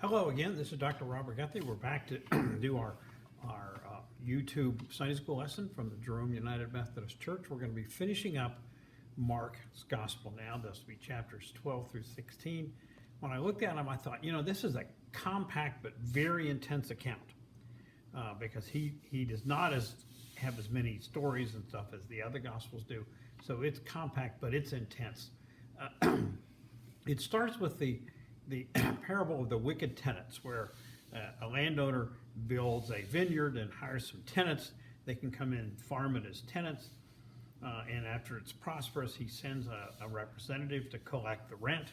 Hello again, this is Dr. Robert Guthrie. We're back to do our YouTube Sunday school lesson from the Jerome United Methodist Church. We're going to be finishing up Mark's Gospel now. This will be chapters 12 through 16. When I looked at him, I thought, this is a compact but very intense account because he does not have as many stories and stuff as the other Gospels do. So it's compact, but it's intense. It starts with the parable of the wicked tenants, where a landowner builds a vineyard and hires some tenants. They can come in and farm it as tenants. And after it's prosperous, he sends a representative to collect the rent.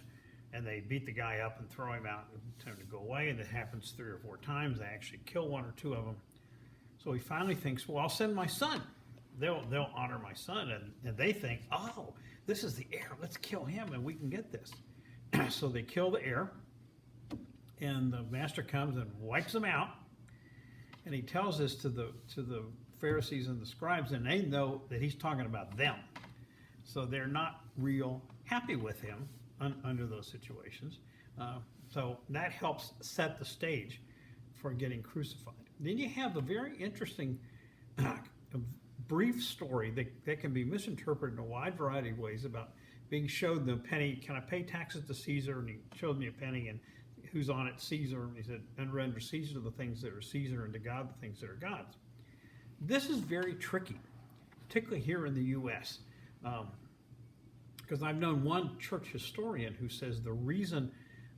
And they beat the guy up and throw him out and tell him to go away. And it happens 3 or 4 times. They actually kill 1 or 2 of them. So he finally thinks, well, I'll send my son. They'll honor my son. And they think, oh, this is the heir. Let's kill him and we can get this. So they kill the heir, and the master comes and wipes them out, and he tells this to the Pharisees and the scribes, and they know that he's talking about them. So they're not real happy with him under those situations. So that helps set the stage for getting crucified. Then you have a very interesting brief story that can be misinterpreted in a wide variety of ways about being showed the penny. Can I pay taxes to Caesar? And he showed me a penny, and who's on it? Caesar. And he said, and render Caesar the things that are Caesar, and to God the things that are God's. This is very tricky, particularly here in the U.S., because I've known one church historian who says the reason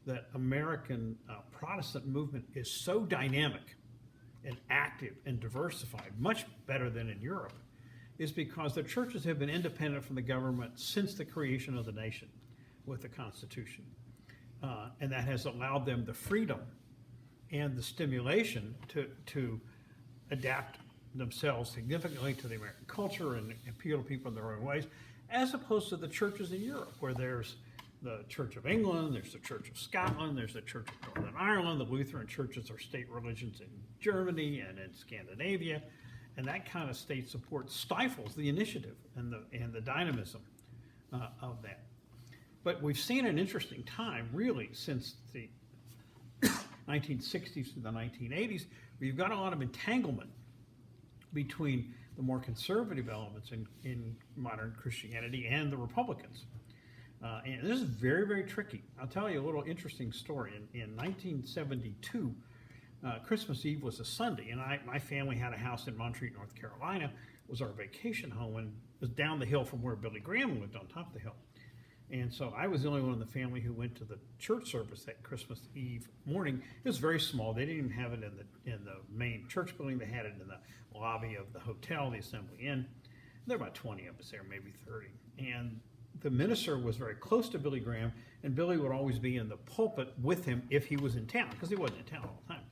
that American Protestant movement is so dynamic and active and diversified, much better than in Europe, is because the churches have been independent from the government since the creation of the nation with the Constitution. And that has allowed them the freedom and the stimulation to adapt themselves significantly to the American culture and appeal to people in their own ways, as opposed to the churches in Europe, where there's the Church of England, there's the Church of Scotland, there's the Church of Northern Ireland, the Lutheran churches are state religions in Germany and in Scandinavia. And that kind of state support stifles the initiative and the dynamism of that. But we've seen an interesting time, really, since the 1960s to the 1980s, where you've got a lot of entanglement between the more conservative elements in modern Christianity and the Republicans. And this is very, very tricky. I'll tell you a little interesting story. In 1972, Christmas Eve was a Sunday, and my family had a house in Montreat, North Carolina. It was our vacation home, and it was down the hill from where Billy Graham lived, on top of the hill. And so I was the only one in the family who went to the church service that Christmas Eve morning. It was very small. They didn't even have it in the main church building. They had it in the lobby of the hotel, the Assembly Inn. There were about 20 of us there, maybe 30. And the minister was very close to Billy Graham, and Billy would always be in the pulpit with him if he was in town, because he wasn't in town all the time.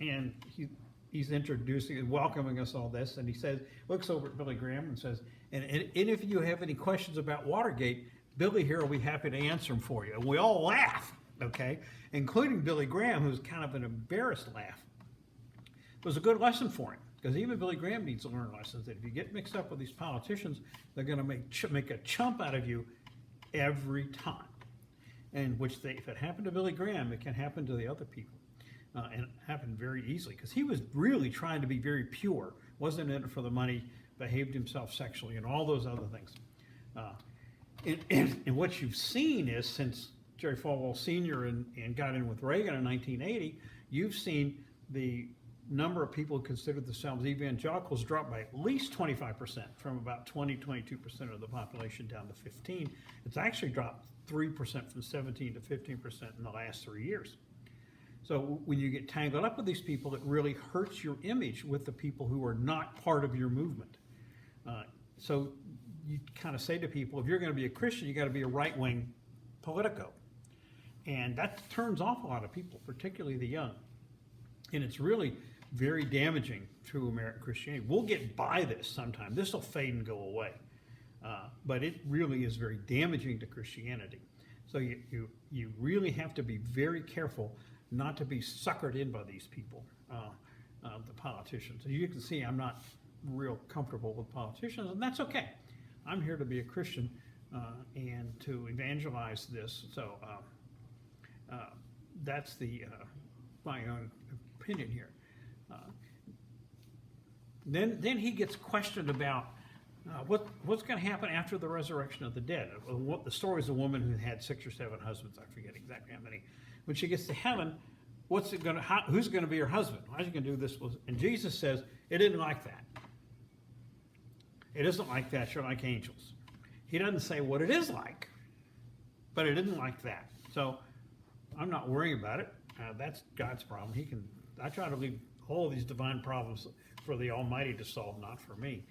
And he's introducing and welcoming us all this, and he says, looks over at Billy Graham and says, and if you have any questions about Watergate, Billy here will be happy to answer them for you. And we all laugh, okay, including Billy Graham, who's kind of an embarrassed laugh. It was a good lesson for him, because even Billy Graham needs to learn lessons that if you get mixed up with these politicians, they're going to make a chump out of you every time. And if it happened to Billy Graham, it can happen to the other people. And it happened very easily, because he was really trying to be very pure, wasn't in it for the money, behaved himself sexually, and all those other things. And what you've seen is, since Jerry Falwell Sr. and got in with Reagan in 1980, you've seen the number of people who considered themselves evangelicals drop by at least 25%, from about 22% of the population down to 15%. It's actually dropped 3% from 17 to 15% in the last 3 years. So when you get tangled up with these people, it really hurts your image with the people who are not part of your movement. So you kind of say to people, if you're going to be a Christian, you got to be a right-wing politico. And that turns off a lot of people, particularly the young. And it's really very damaging to American Christianity. We'll get by this sometime. This will fade and go away. But it really is very damaging to Christianity. So you really have to be very careful not to be suckered in by these people, the politicians. So you can see I'm not real comfortable with politicians, and that's okay. I'm here to be a Christian and to evangelize this. So that's my own opinion here. Uh, then he gets questioned about what's going to happen after the resurrection of the dead. The story is a woman who had 6 or 7 husbands. I forget exactly how many. When she gets to heaven, who's going to be her husband? How's he going to do this? And Jesus says it isn't like that. It isn't like that. You're like angels. He doesn't say what it is like, but it isn't like that. So I'm not worrying about it. That's God's problem. I try to leave all these divine problems for the Almighty to solve, not for me.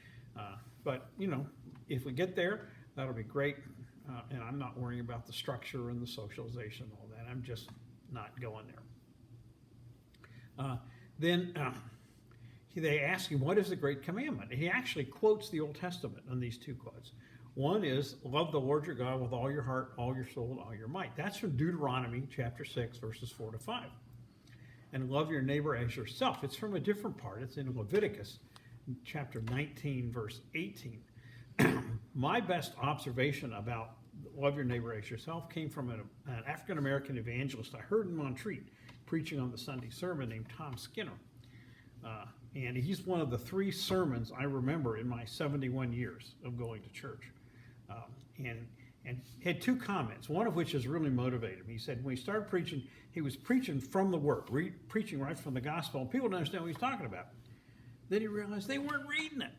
But if we get there, that'll be great. And I'm not worrying about the structure and the socialization and all that. I'm just not going there. Then they ask him, what is the great commandment? And he actually quotes the Old Testament in these 2 quotes. One is, love the Lord your God with all your heart, all your soul, and all your might. That's from Deuteronomy chapter 6, verses 4 to 5. And love your neighbor as yourself. It's from a different part. It's in Leviticus chapter 19, verse 18. My best observation about love your neighbor as yourself came from an African-American evangelist I heard in Montreat preaching on the Sunday sermon named Tom Skinner. And he's one of the 3 sermons I remember in my 71 years of going to church. And had 2 comments, one of which has really motivated me. He said when he started preaching, he was preaching from the Word, preaching right from the gospel, and people didn't understand what he was talking about. Then he realized they weren't reading it.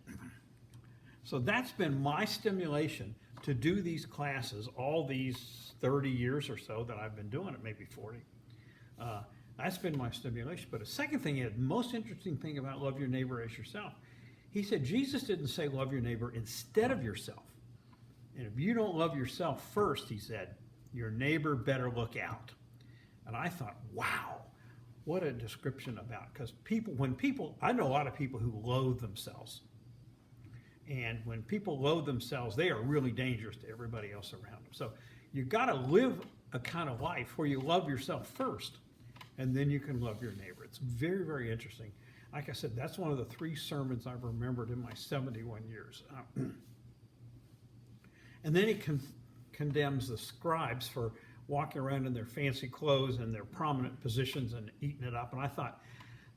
So that's been my stimulation to do these classes all these 30 years or so that I've been doing it, maybe 40. That's been my stimulation. But a second thing, the most interesting thing about love your neighbor as yourself, he said Jesus didn't say love your neighbor instead of yourself. And if you don't love yourself first, he said, your neighbor better look out. And I thought, wow, what a description about, because I know a lot of people who loathe themselves. And when people loathe themselves, they are really dangerous to everybody else around them. So you got to live a kind of life where you love yourself first, and then you can love your neighbor. It's very, very interesting. Like I said, that's one of the 3 sermons I've remembered in my 71 years. And then he condemns the scribes for walking around in their fancy clothes and their prominent positions and eating it up. And I thought,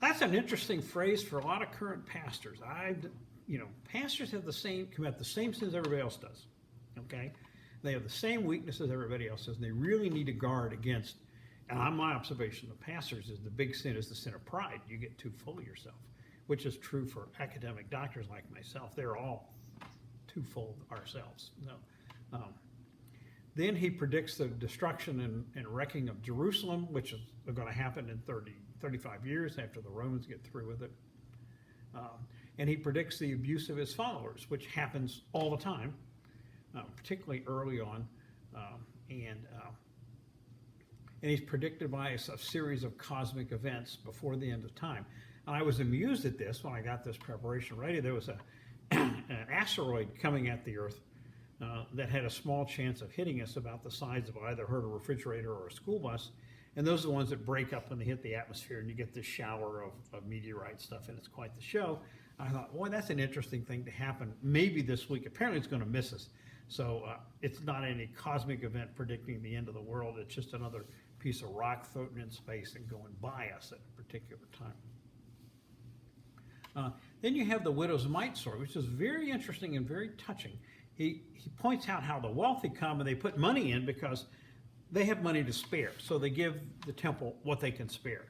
that's an interesting phrase for a lot of current pastors. Pastors have commit the same sins everybody else does. Okay? They have the same weaknesses everybody else does, and they really need to guard against. And my observation of pastors is the big sin is the sin of pride. You get too full of yourself, which is true for academic doctors like myself. They're all too full of ourselves. No. Then he predicts the destruction and wrecking of Jerusalem, which is going to happen in 35 years after the Romans get through with it. And he predicts the abuse of his followers, which happens all the time, particularly early on. And he's predicted by a series of cosmic events before the end of time. And I was amused at this when I got this preparation ready. There was an asteroid coming at the Earth that had a small chance of hitting us, about the size of either hurt a refrigerator or a school bus. And those are the ones that break up when they hit the atmosphere, and you get this shower of meteorite stuff, and it's quite the show. I thought, boy, that's an interesting thing to happen maybe this week. Apparently it's going to miss us. So it's not any cosmic event predicting the end of the world. It's just another piece of rock floating in space and going by us at a particular time. Then you have the widow's mite story, which is very interesting and very touching. He points out how the wealthy come and they put money in because they have money to spare. So they give the temple what they can spare.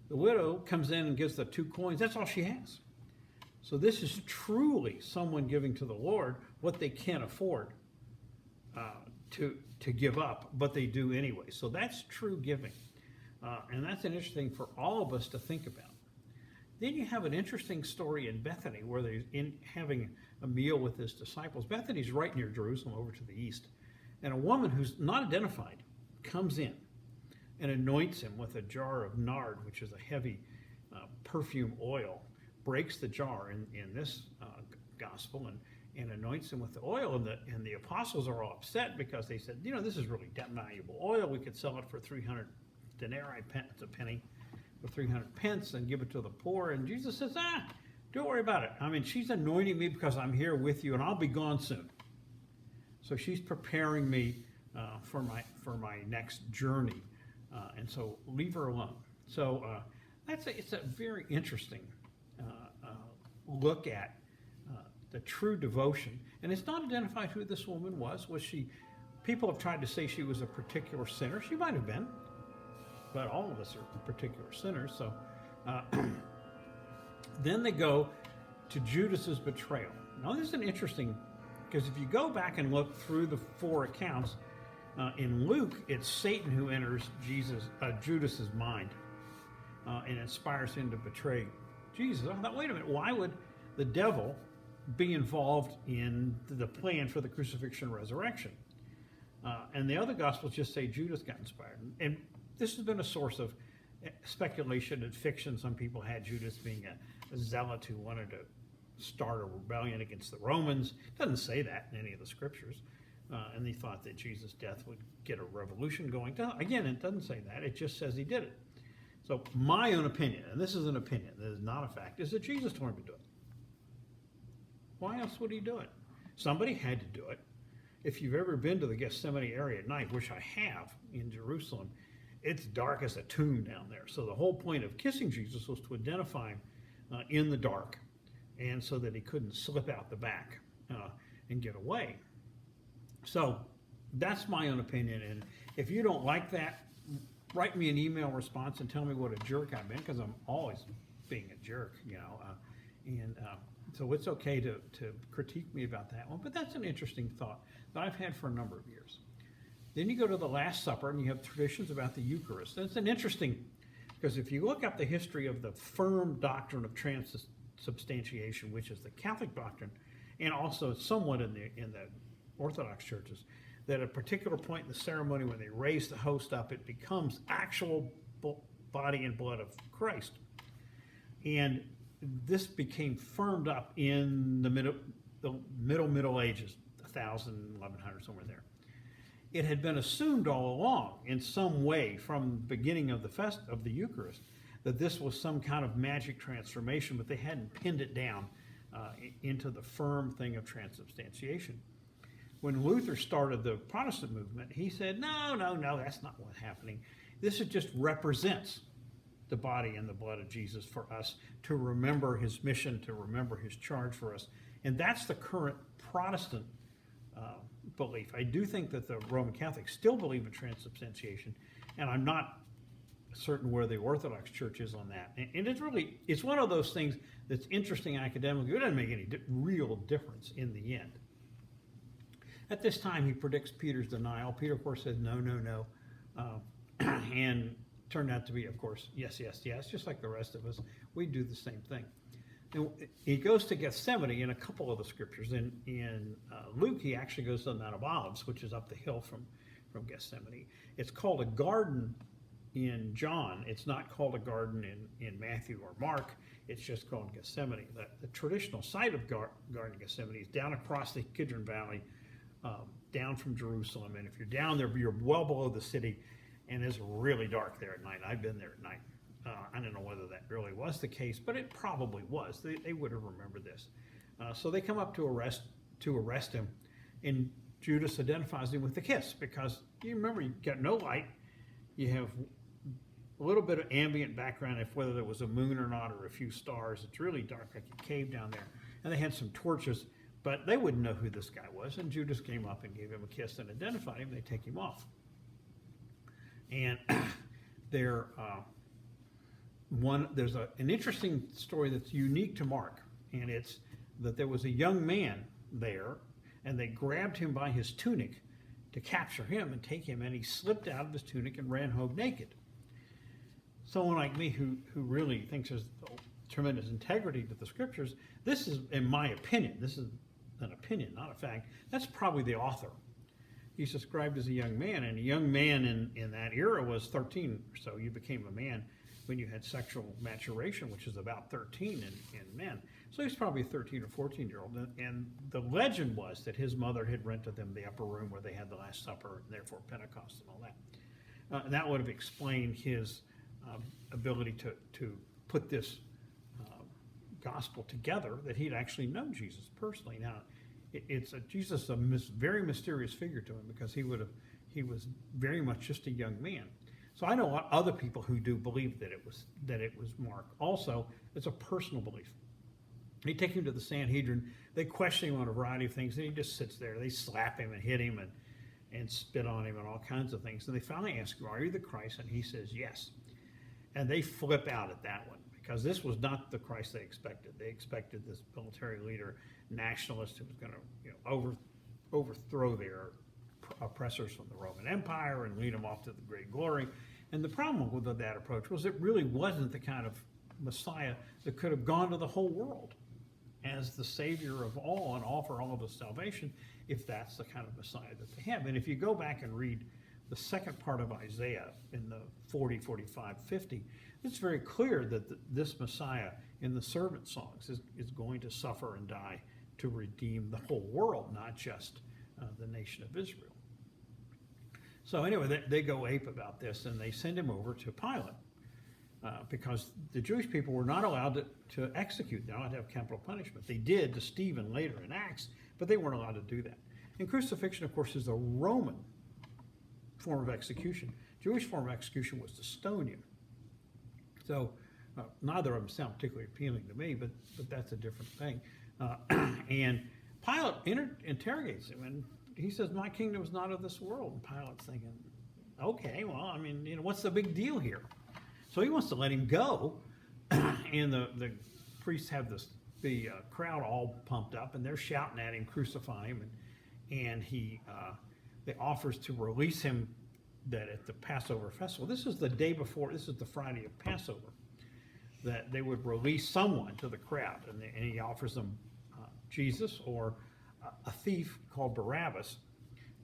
The widow comes in and gives the 2 coins. That's all she has. So this is truly someone giving to the Lord what they can't afford to give up, but they do anyway. So that's true giving. And that's an interesting for all of us to think about. Then you have an interesting story in Bethany where they're having a meal with his disciples. Bethany's right near Jerusalem over to the east. And a woman who's not identified comes in and anoints him with a jar of nard, which is a heavy perfume oil, breaks the jar in this gospel and anoints him with the oil. And the apostles are all upset because they said, this is really valuable oil. We could sell it for 300 denarii, it's a penny, for 300 pence and give it to the poor. And Jesus says, don't worry about it. I mean, she's anointing me because I'm here with you and I'll be gone soon. So she's preparing me for my next journey. and so leave her alone. So it's a very interesting look at the true devotion. And it's not identified who this woman was. Was she, people have tried to say she was a particular sinner. She might have been, but all of us are particular sinners. So then they go to Judas's betrayal. Now this is an interesting, because if you go back and look through the 4 accounts, in Luke, it's Satan who enters Judas's mind and inspires him to betray Jesus. I thought, wait a minute, why would the devil be involved in the plan for the crucifixion and resurrection? And the other Gospels just say Judas got inspired. And this has been a source of speculation and fiction. Some people had Judas being a zealot who wanted to start a rebellion against the Romans. It doesn't say that in any of the scriptures. And they thought that Jesus' death would get a revolution going. Again, it doesn't say that. It just says he did it. So my own opinion, and this is an opinion, this is not a fact, is that Jesus told him to do it. Why else would he do it? Somebody had to do it. If you've ever been to the Gethsemane area at night, which I have in Jerusalem, it's dark as a tomb down there. So the whole point of kissing Jesus was to identify him in the dark, and so that he couldn't slip out the back and get away. So that's my own opinion, and if you don't like that, write me an email response and tell me what a jerk I've been, because I'm always being a jerk, so it's okay to critique me about that one, but that's an interesting thought that I've had for a number of years. Then you go to the Last Supper, and you have traditions about the Eucharist. That's an interesting, because if you look up the history of the firm doctrine of transubstantiation, which is the Catholic doctrine, and also somewhat in the Orthodox churches, that at a particular point in the ceremony when they raise the host up, it becomes actual body and blood of Christ. And this became firmed up in the Middle Ages, 1000, 1100, somewhere there. It had been assumed all along in some way from the beginning of the Eucharist that this was some kind of magic transformation, but they hadn't pinned it down into the firm thing of transubstantiation. When Luther started the Protestant movement, he said, no, that's not what's happening. This just represents the body and the blood of Jesus for us to remember his mission, to remember his charge for us. And that's the current Protestant belief. I do think that the Roman Catholics still believe in transubstantiation, and I'm not certain where the Orthodox Church is on that. And it's one of those things that's interesting academically. It doesn't make any real difference in the end. At this time, he predicts Peter's denial. Peter, of course, says no, and turned out to be, of course, yes, just like the rest of us. We do the same thing. And he goes to Gethsemane in a couple of the scriptures. In Luke, he actually goes to the Mount of Olives, which is up the hill from Gethsemane. It's called a garden in John. It's not called a garden in Matthew or Mark. It's just called Gethsemane. The traditional site of Garden of Gethsemane is down across the Kidron Valley, down from Jerusalem. And if you're down there, you're well below the city, and it's really dark there at night. I've been there at night. I don't know whether that really was the case, but it probably was. They would have remembered this. So they come up to arrest him, and Judas identifies him with the kiss, because you remember, you've got no light. You have a little bit of ambient background, if whether there was a moon or not, or a few stars. It's really dark, like a cave down there. And they had some torches, but they wouldn't know who this guy was. And Judas came up and gave him a kiss and identified him. They take him off. And there's an interesting story that's unique to Mark, and it's that there was a young man there, and they grabbed him by his tunic to capture him and take him, and he slipped out of his tunic and ran home naked. Someone like me who really thinks there's tremendous integrity to the scriptures, this is, in my opinion, this is an opinion, not a fact, that's probably the author. He's described as a young man, and a young man in that era was 13 or so. You became a man when you had sexual maturation, which is about 13 in men. So he's probably a 13 or 14-year-old. And the legend was that his mother had rented them the upper room where they had the Last Supper, and therefore Pentecost and all that. And that would have explained his ability to put this gospel together, that he'd actually known Jesus personally. Now, Jesus is a very mysterious figure to him, because he was very much just a young man. So I know a lot of other people who do believe that it was Mark. Also, it's a personal belief. They take him to the Sanhedrin. They question him on a variety of things, and he just sits there. They slap him and hit him and spit on him and all kinds of things. And they finally ask him, "Are you the Christ?" And he says, "Yes." And they flip out at that one because this was not the Christ they expected. They expected this military leader, nationalist, who was going to overthrow their oppressors from the Roman Empire and lead them off to the great glory. And the problem with that approach was it really wasn't the kind of Messiah that could have gone to the whole world as the Savior of all and offer all of us salvation, if that's the kind of Messiah that they have. And if you go back and read the second part of Isaiah in the 40, 45, 50, it's very clear that this Messiah in the servant songs is going to suffer and die to redeem the whole world, not just the nation of Israel. So anyway, they go ape about this, and they send him over to Pilate because the Jewish people were not allowed to execute. They were not allowed to have capital punishment. They did to Stephen later in Acts, but they weren't allowed to do that. And crucifixion, of course, is a Roman form of execution. Jewish form of execution was to stone you. So neither of them sound particularly appealing to me, but that's a different thing. And Pilate interrogates him, and he says, "My kingdom is not of this world." And Pilate's thinking, okay, well, I mean, what's the big deal here? So he wants to let him go, and the priests have the crowd all pumped up, and they're shouting at him, "Crucify him!" And they offers to release him that at the Passover festival. This is the day before. This is the Friday of Passover. That they would release someone to the crowd, and he offers them Jesus or a thief called Barabbas,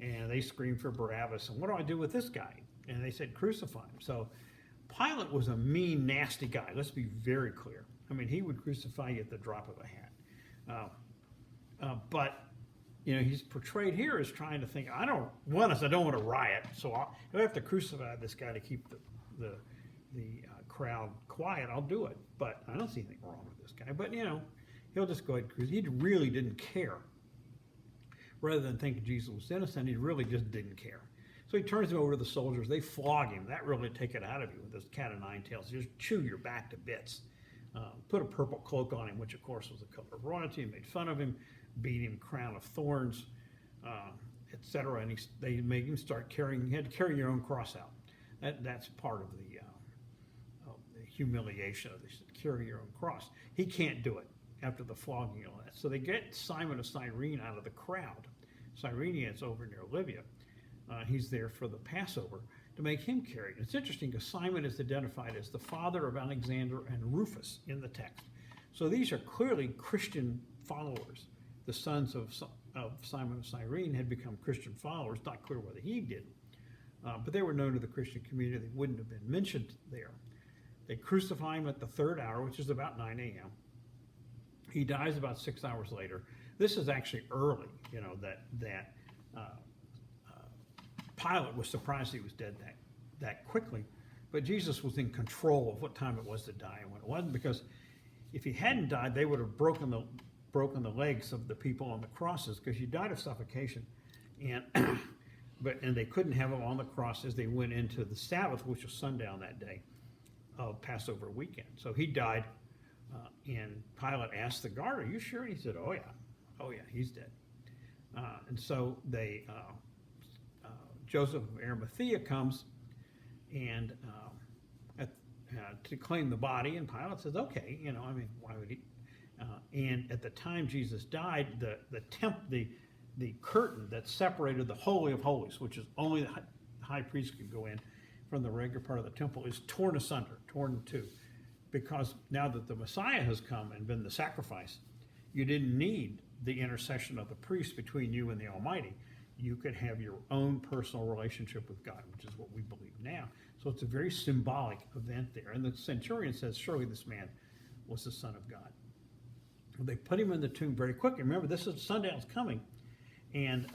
and they scream for Barabbas. And what do I do with this guy? And they said, "Crucify him." So Pilate was a mean, nasty guy. Let's be very clear. I mean, he would crucify you at the drop of a hat. But he's portrayed here as trying to think, I don't want a riot, so if I have to crucify this guy to keep the crowd quiet, I'll do it. But I don't see anything wrong with this guy. But he'll just go ahead and crucify. He really didn't care. Rather than thinking Jesus was innocent, he really just didn't care. So he turns him over to the soldiers. They flog him. That really take it out of you with this cat of nine tails. Just chew your back to bits. Put a purple cloak on him, which of course was the color of royalty, and made fun of him, beat him crown of thorns, etc. And they made him start carrying. You had to carry your own cross out. That's part of the humiliation of this. Carry your own cross. He can't do it after the flogging and all that. So they get Simon of Cyrene out of the crowd. Cyrene is over near Libya. He's there for the Passover to make him carry it. It's interesting because Simon is identified as the father of Alexander and Rufus in the text. So these are clearly Christian followers. The sons of Simon of Cyrene had become Christian followers. Not clear whether he did, but they were known to the Christian community. They wouldn't have been mentioned there. They crucify him at the third hour, which is about 9 a.m. He dies about 6 hours later. This is actually early, that Pilate was surprised he was dead that quickly, but Jesus was in control of what time it was to die and when it wasn't, because if he hadn't died, they would have broken the legs of the people on the crosses, because he died of suffocation, and they couldn't have him on the cross as they went into the Sabbath, which was sundown that day of Passover weekend. So he died, and Pilate asked the guard, "Are you sure?" And he said, "Oh yeah, he's dead." And so Joseph of Arimathea comes and to claim the body, and Pilate says, "Okay, why would he?" And at the time Jesus died, the curtain that separated the Holy of Holies, which is only the high priest could go in from the regular part of the temple, is torn asunder, torn in two, because now that the Messiah has come and been the sacrifice, you didn't need the intercession of the priest between you and the Almighty. You could have your own personal relationship with God, which is what we believe now. So it's a very symbolic event there. And the centurion says, "Surely this man was the Son of God." They put him in the tomb very quickly. Remember, this is sundown's coming, and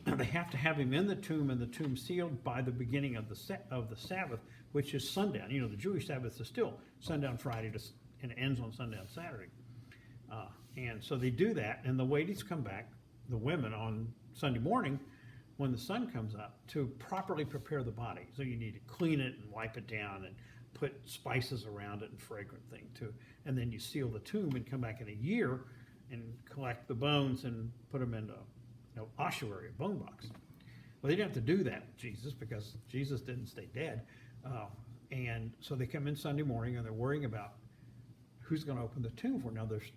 they have to have him in the tomb, and the tomb sealed by the beginning of the Sabbath, which is sundown. The Jewish Sabbath is still sundown Friday and it ends on sundown Saturday. And so they do that, and the ladies come back, the women on Sunday morning, when the sun comes up to properly prepare the body. So you need to clean it and wipe it down and put spices around it and fragrant thing too. And then you seal the tomb and come back in a year and collect the bones and put them in a ossuary, a bone box. Well, they didn't have to do that with Jesus because Jesus didn't stay dead. And so they come in Sunday morning and they're worrying about who's going to open the tomb for. Now, there's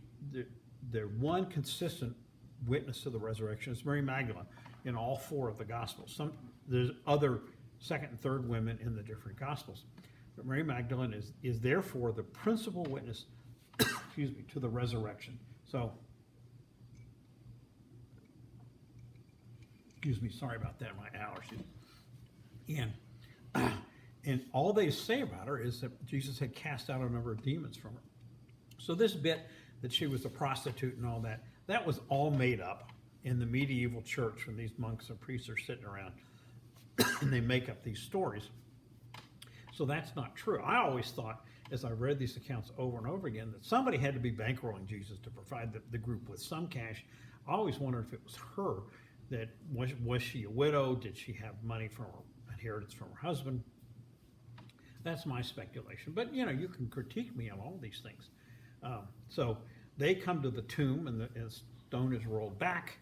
one consistent witness to the resurrection. It's Mary Magdalene in all four of the Gospels. There's other second and third women in the different Gospels. But Mary Magdalene is therefore the principal witness to the resurrection. So, sorry about that, my allergies. And all they say about her is that Jesus had cast out a number of demons from her. So this bit that she was a prostitute and all that, that was all made up in the medieval church when these monks and priests are sitting around and they make up these stories. So that's not true. I always thought, as I read these accounts over and over again, that somebody had to be bankrolling Jesus to provide the group with some cash. I always wondered if it was her. That was she a widow? Did she have money from her inheritance from her husband? That's my speculation. But you can critique me on all these things. So they come to the tomb and the stone is rolled back,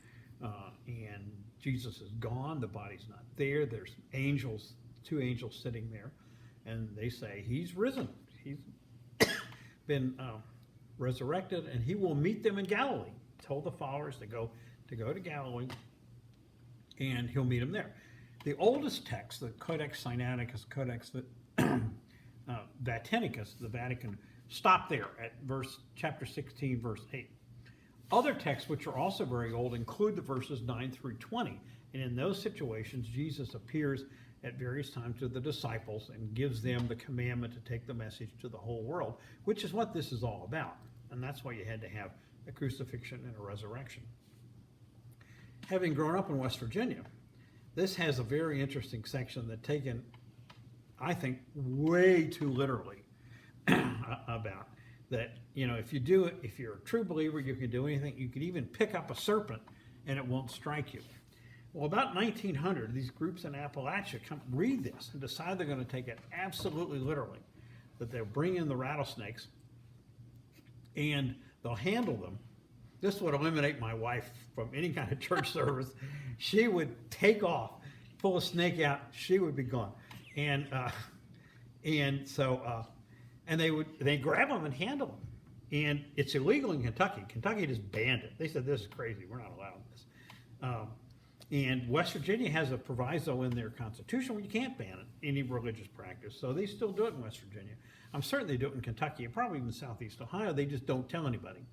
and Jesus is gone. The body's not there. There's angels, two angels sitting there, and they say he's risen. He's been resurrected, and he will meet them in Galilee. Told the followers to go to Galilee, and he'll meet them there. The oldest text, the Codex Sinaiticus, Codex Vaticanus, the Vatican, stop there at chapter 16, verse 8. Other texts, which are also very old, include the verses 9 through 20. And in those situations, Jesus appears at various times to the disciples and gives them the commandment to take the message to the whole world, which is what this is all about. And that's why you had to have a crucifixion and a resurrection. Having grown up in West Virginia, this has a very interesting section that's taken, I think, way too literally about that. If you're a true believer, you can do anything. You can even pick up a serpent and it won't strike you. Well, about 1900, these groups in Appalachia come read this and decide they're going to take it absolutely literally, that they'll bring in the rattlesnakes and they'll handle them. This would eliminate my wife from any kind of church service. She would take off, pull a snake out, she would be gone. And they grab them and handle them. And it's illegal in Kentucky. Kentucky just banned it. They said, this is crazy. We're not allowing this. And West Virginia has a proviso in their constitution where you can't ban it, any religious practice. So they still do it in West Virginia. I'm certain they do it in Kentucky and probably even Southeast Ohio. They just don't tell anybody.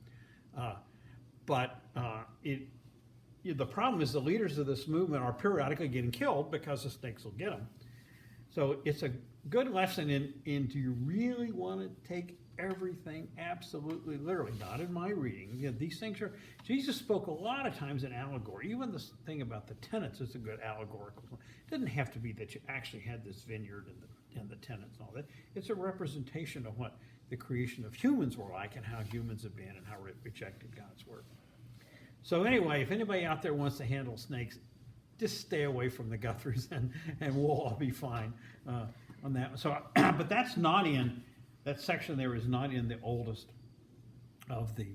The problem is the leaders of this movement are periodically getting killed because the snakes will get them. So it's a good lesson in do you really want to take everything absolutely literally? Not in my reading. These things are, Jesus spoke a lot of times in allegory. Even this thing about the tenants is a good allegorical. It doesn't have to be that you actually had this vineyard and the tenants and all that. It's a representation of what the creation of humans were like and how humans have been and how rejected God's word. So anyway, if anybody out there wants to handle snakes, just stay away from the Guthries and we'll all be fine on that. So, but that's not in, that section there is not in the oldest of the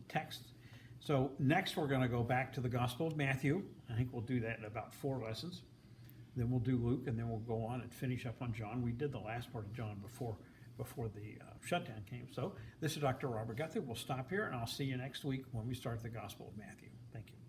texts. So next we're going to go back to the Gospel of Matthew. I think we'll do that in about 4 lessons. Then we'll do Luke, and then we'll go on and finish up on John. We did the last part of John before the shutdown came. So this is Dr. Robert Guthrie. We'll stop here, and I'll see you next week when we start the Gospel of Matthew. Thank you.